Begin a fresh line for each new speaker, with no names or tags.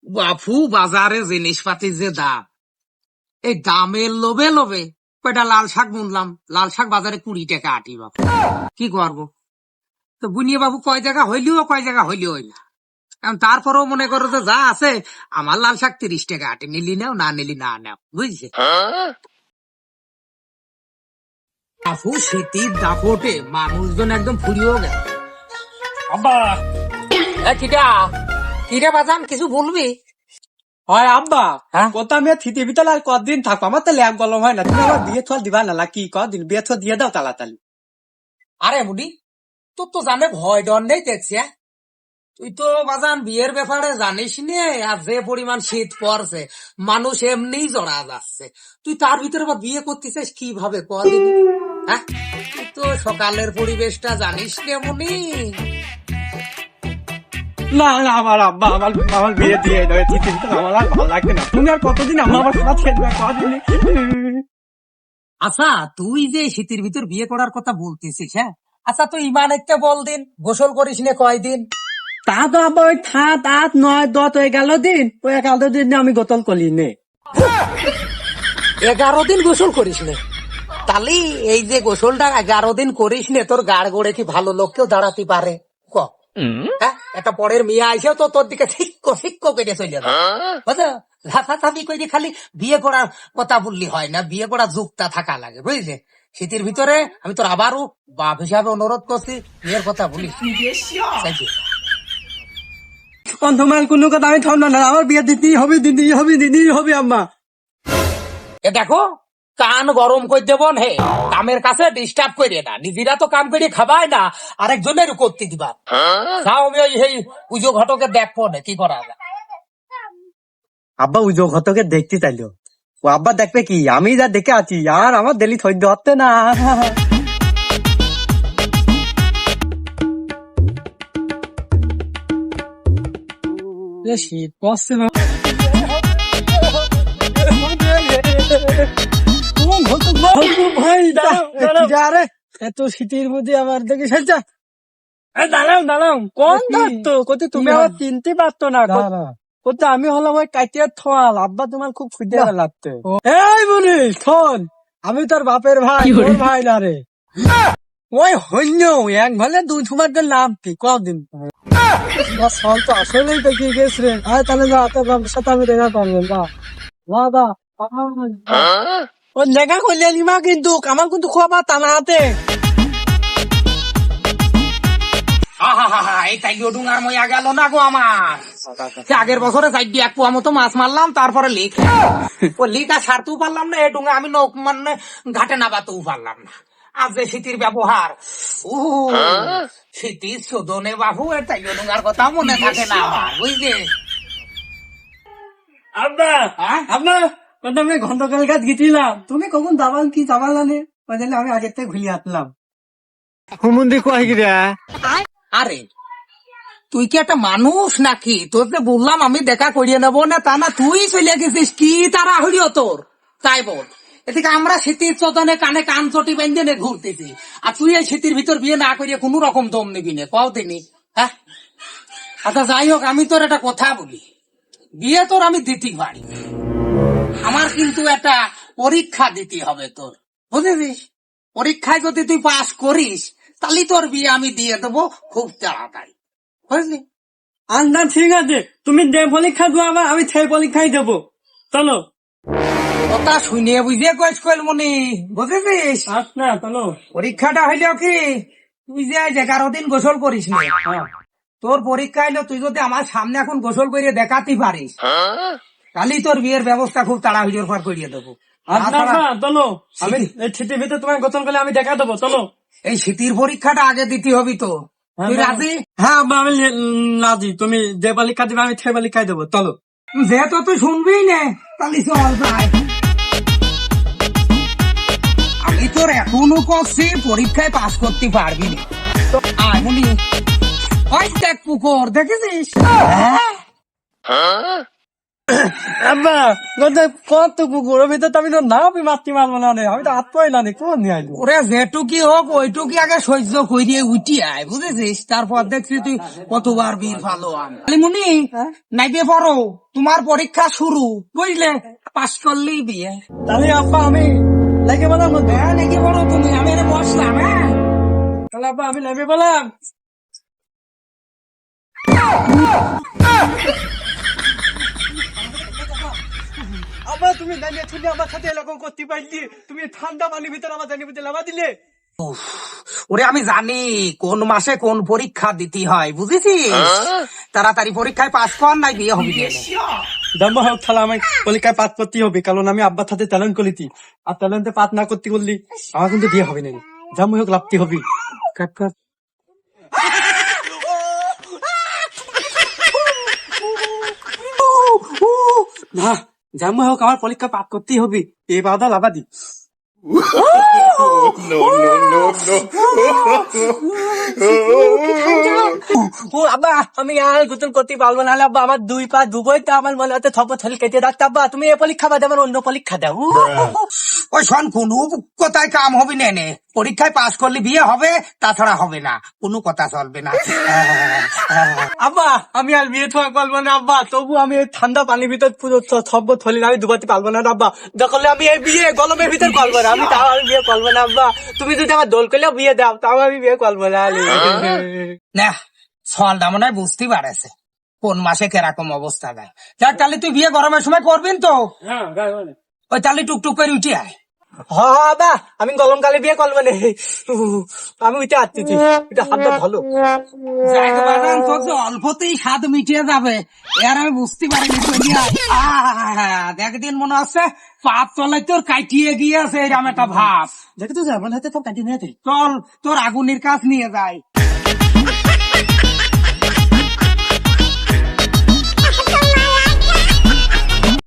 বাপু বাজারে জিনিসপাতির যে দাম, এই দামের লোভে লোভে কয়টা লাল শাক বুনলাম, লাল শাক বাজারে 20 টাকা আটি। বাপু কি করবো, তো বুনিয়ে বাবু কয় জায়গা হইলেও কয় জায়গা হইলেও না। কারণ তারপরেও মনে করো যে যা আছে, আমার লাল শাক 30 টাকা আটি, নিলি নাও না নিলি না নাও, বুঝছে। বাপু শীতের দাপটে মানুষজন একদম ফুরিয়েও গেল।
আব্বা
কিরে বাজান, কিছু বলবি?
হয় আব্বা,
হ্যাঁ?
কত আমি থিতে ভিতরে আর কতদিন থাকবো? আমার তো ল্যাব গলম হয় না। তুমি আমার বিয়ে থোয়া দিবা না কি? কদিন বিয়ে থোয়া দিয়ে দাও তাড়াতাড়ি।
আরে মুডি, তোর তো জানে ভয় ডর নেই দেখছি। তুই তো বাজান বিয়ের ব্যাপারে জানিস নে, আর যে পরিমাণ শীত পড়ছে মানুষ এমনি জড়া যাচ্ছে, তুই তার ভিতরে আবার বিয়ে করতেছিস কিভাবে কদিন? হ্যাঁ, তুই তো সকালের পরিবেশটা জানিস নে মনি।
না না আমার আব্বা, আমার বিয়ে দিয়ে দাও। থিতে ভিতরে আমার আর ভালো লাগবে না। তুমি আর কতদিন আমার সাথে খেলবে? কদিন।
আচ্ছা, তুই যে শীতের ভিতর বিয়ে করার কথা বলতেছিস, হ্যাঁ, আচ্ছা তুই ইমান একটা বল দিন, গোসল করিস নে কয়দিন?
তা তো আব্বা ওই 7, 8, 9, 10 হয়ে গেল দিন। ওই 11 দিন আমি গোতল করি নে।
11 দিন গোসল করিস নে? তাহলে এই যে গোসলটা 11 দিন করিস নে, তোর গাড় গোড়ে কি ভালো লোক কেউ দাঁড়াতে পারে? ক হ্যাঁ, একটা পরের মেয়ে আইসেও তো তোর দিকে শিক্ষ শিক্ষ করে চলে যাবে, বুঝলো? ঝাঁথাঝাঁথি করে খালি বিয়ে করার কথা বললি হয় না, বিয়ে করার যুগটা থাকা লাগে, বুঝলে। শীতের ভিতরে আমি তোর আবারও বাপ হিসাবে অনুরোধ করছি, বিয়ের কথা বলিস।
তোমার কোনো কথা আমি থাম না। আমার বিয়ে দিতেই হবে, দিতেই হবে আম্মা।
এ দেখো, কান গরম করে দেব হে, কামের কাছে ডিস্টার্ব করে না। নিজেরা তো কাম করে খাবাই না, আরেকজনের করতে দিবা। যাও, আমি ওই পুজো ঘটকে দেখবো না কি করা যায়।
আব্বা উজো ঘটকে দেখতে চাইলো, ও আব্বা দেখবে কি? আমি যা দেখে আছি আর আমার দেলি সহ্য হচ্ছে না। শীত পড়ছে না। এত শীতের মধ্যে আবার দেখি দাঁড়াও কোন থাকতো কত? তুমি আবার চিনতে পারতো না। কত আমি হলাম ওই কাটিয়ার থল। আব্বা তোমার খুব ফুটে লাগতো। এই বলি শোন, আমি তোর বাপের ভাই, তোর ভাই না রে। ওই হইন্য এক ভালে 2 তোমার নাম কি কদিন? সল তো আসলেই দেখিয়ে গেছে রে। তাহলে যা, তোর বাপের সাথে আমি দেখা করবেন। দাদা ও দেখা করলে নিমা, কিন্তু আমার কিন্তু খোয়া টানা হাতে।
এই চাইডিও ডুঙার মইয়া গেল না গো আমার। আগের বছরে চাইডি 1 পোয়া মতো মাছ মারলাম, তারপরে লিক ও লিক আর সারতেও পারলাম না। এই ডুঙা আমি মানে ঘাটে নাবাতেও পারলাম না। আজ যে শীতের ব্যবহার, শীতের শোধনে বাবু, এর চাইডিও ডুঙার কথা মনে থাকে না আমার, বুঝলি।
আব্বা আপনার আমি ঘন্টাকাল গাছ গেছিলাম, তুমি কখন যাবাল কি যাবাল জানে? আমি আগের থেকে ভুলে আসলাম। হুমন্দি কয় গিরা?
আরে তুই কি একটা মানুষ নাকি? তোর যে বললাম আমি দেখা করিয়ে নেবো না, তা না তুই চলে গেছিস। কি তারা হইল তোর, তাই বল। এদিকে আমরা শীতের চোদনে কানে কান চটি বেঁধে ঘুরতেছি, আর তুই এই শীতের ভিতর বিয়ে না করিয়ে কোন রকম দম নিবি না, কও দিনি। হ্যাঁ, আচ্ছা যাই হোক, আমি তোর একটা কথা বলি, বিয়ে তোর আমি দিতে পারি, আমার কিন্তু একটা পরীক্ষা দিতে হবে তোর, বুঝেছিস? পরীক্ষায় যদি তুই পাস করিস, তাহলে তোর বিয়ে আমি দিয়ে দেবো খুব তাড়াতাড়ি, বুঝলি।
আন্দা ঠিক আছে, তুমি যে পরীক্ষা দেবো আমার, আমি সেই পরীক্ষাই দেবো। চলো
কথা শুনে বুঝে কইস কইল মনি, বুঝেছিস?
আচ্ছা চলো।
পরীক্ষাটা হইলেও কি, তুই যে 11 দিন গোসল করিস না, তোর পরীক্ষা হইলো তুই যদি আমার সামনে এখন গোসল করে দেখাতে পারিস, তাহলে তোর বিয়ের ব্যবস্থা খুব তাড়াহুড়োর পর করিয়ে দেবো।
চলো, আমি এই শীতের ভিতরে তোমার গোসল করলে আমি দেখা দেবো। চলো,
এই শীতের পরীক্ষাটা আগে দিতে হবে তো, তুই রাজি?
হ্যাঁ আব্বা আমি রাজি। তুমি যে পরীক্ষা দিবে আমি সেই পরীক্ষাই দেবো। চলো,
যেহেতু তুই শুনবি না, তাহলে চল যাই। আমি তোর এখনো করছি পরীক্ষায় পাস করতে পারবি না, তো আয় মনি। ওই দেখ পুকুর দেখেছিস?
আব্বা কত পুকুরের ভিতর তো আমি তো না মারতে পারবো না রে, আমি তো হাত পাই না রে, কোন নিয়ে আইলো?
ওরে যেটুকি হোক ওইটুকি আগে সহ্য করিয়ে উঠি আয়, বুঝেছিস? তারপর দেখছি তুই কতবার বীর ভালো আলিমুনি নাইবে পড়ো, তোমার পরীক্ষা শুরু, বুঝলে? পাস করলেই বিয়ে।
তাহলে আব্বা আমি লাগে বললাম,
হ্যাঁ নাকি পড়ো তুমি, আমি এনে বসলাম। হ্যাঁ
তাহলে আব্বা আমি লেগে বললাম। আব্বা তুমি দাঁড়িয়ে শুনে আমার সাথে এরকম করতে পারলি, তুমি ঠান্ডা পানির ভিতরে আমার জানির ভিতরে লাভা দিলে।
ওরে আমি জানি কোন মাসে কোন পরীক্ষা দিতে হয়, বুঝেছিস? তাড়াতাড়ি পরীক্ষায় পাস কর, নাই বিয়ে হবি না।
জাম্বা হোক তাহলে আমি পরীক্ষায় পাস করতেই হবে, কারণ আমি আব্বার সাথে ট্যালেন্ট করেছি, আর ট্যালেন্টে পাস না করতে করলি আমার কিন্তু বিয়ে হবে না। জাম্বা হোক লাভতে হবে। কাট কাট। না জাম্বা হোক আমার পরীক্ষা পাস করতেই হবে, এই বাধা লাভা দি। ও আব্বা আমি আর গোসল করতে পারবো না, আব্বা আমার 2 পা ডুবোই তো আমার মনে হচ্ছে থপ থলি কেটে রাখতে। আব্বা তুমি এই পরীক্ষা বাদে আমার অন্য পরীক্ষা দাও।
ওই শোন, কোন কথায় কাম হবে না নে, পরীক্ষায় পাস করলে বিয়ে হবে, তাছাড়া হবে না, কোনো কথা চলবে না।
আব্বা আমি আর বিয়ে থাকা পারবো না আব্বা, তবু আমি এই ঠান্ডা পানির ভিতর পুরো থব্ব থলি আমি ডুবাতে পারবো না আব্বা। যখন আমি এই বিয়ে গরমের ভিতর করবো না, আমি তাও আমি বিয়ে করবো না আব্বা। তুমি যদি আমার দোল করলেও বিয়ে দাও, তাও আমি বিয়ে করবো না।
না সলটা মনে হয় বুঝতে পারেছে কোন মাসে কেরকম অবস্থা যায়। যাক তাহলে তুই বিয়ে গরমের সময় করবিন তো, ওই তাহলে টুকটুক করে উঠে আয়।
আব্বা আমি গরমকালে বিয়ে করবো না, আমি উঠে আসতেছি, এটা হাতটা ভালো।
যাক বাজান, তোর যে অল্পতেই স্বাদ মিটিয়ে যাবে এর আমি বুঝতে পারিনি। একদিন মনে হচ্ছে পাপ তলায় তোর কাটিয়ে গিয়েছে, এরকম একটা ভাব।
দেখে তো যাবো হাতে সব কাটি নিয়ে।
চল তোর আগুনের কাজ নিয়ে যায়।